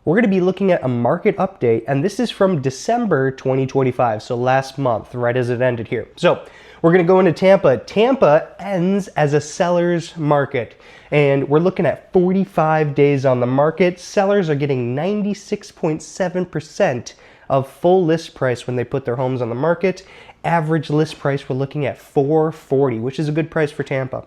we're going to be looking at a market update, and this is from December 2025, so last month, right as it ended here. So we're going to go into Tampa. Tampa ends as a seller's market, and we're looking at 45 days on the market. Sellers are getting 96.7% of full list price when they put their homes on the market. Average list price, we're looking at $440, which is a good price for Tampa.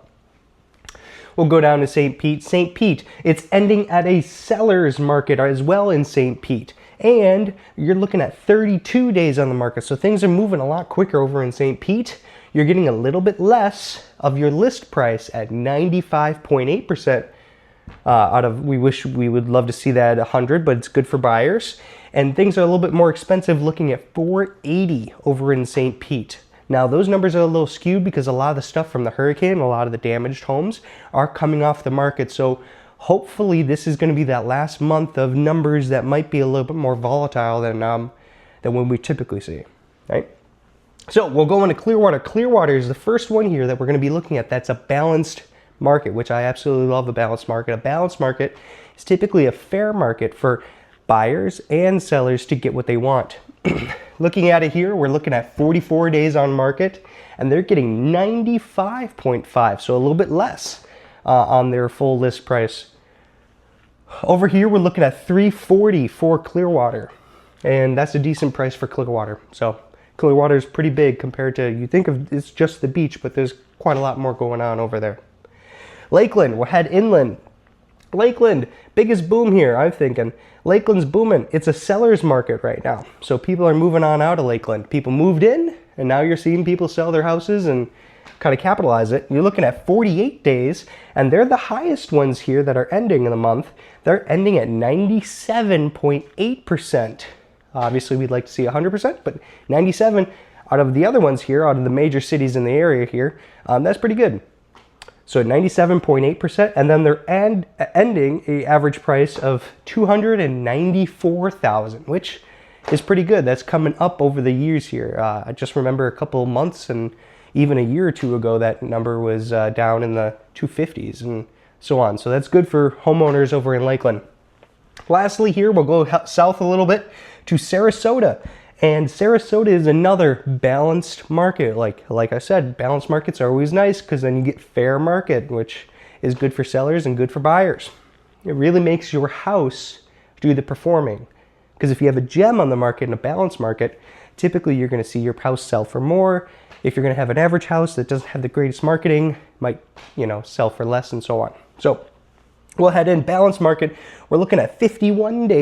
We'll go down to St. Pete. St. Pete, it's ending at a seller's market as well in St. Pete. And you're looking at 32 days on the market. So things are moving a lot quicker over in St. Pete. You're getting a little bit less of your list price at 95.8%. We would love to see that at 100, but it's good for buyers. And things are a little bit more expensive, looking at 480 over in St. Pete. Now, those numbers are a little skewed because a lot of the stuff from the hurricane, a lot of the damaged homes are coming off the market. So hopefully this is going to be that last month of numbers that might be a little bit more volatile than when we typically see, right? So we'll go into Clearwater. Clearwater is the first one here that we're going to be looking at. That's a balanced market, which I absolutely love a balanced market. A balanced market is typically a fair market for buyers and sellers to get what they want. Looking at it here, we're looking at 44 days on market, and they're getting 95.5, so a little bit less on their full list price. Over here, we're looking at 340 for Clearwater, and that's a decent price for Clearwater. So Clearwater is pretty big compared to, you think of it's just the beach, but there's quite a lot more going on over there. Lakeland, we'll head inland. Lakeland, biggest boom here, I'm thinking. Lakeland's booming. It's a seller's market right now. So people are moving on out of Lakeland. People moved in, and now you're seeing people sell their houses and kind of capitalize it. You're looking at 48 days, and they're the highest ones here that are ending in the month. They're ending at 97.8%. Obviously, we'd like to see 100%, but 97 out of the other ones here, out of the major cities in the area here, that's pretty good. So 97.8%, and then they're ending a average price of $294,000, which is pretty good. That's coming up over the years here. I just remember a couple months and even a year or two ago, that number was down in the 250s and so on. So that's good for homeowners over in Lakeland. Lastly here, we'll go south a little bit to Sarasota. And Sarasota is another balanced market. Like I said, balanced markets are always nice because then you get fair market, which is good for sellers and good for buyers. It really makes your house do the performing. Because if you have a gem on the market and a balanced market, typically you're going to see your house sell for more. If you're going to have an average house that doesn't have the greatest marketing, might, sell for less and so on. So we'll head in balanced market. We're looking at 51 days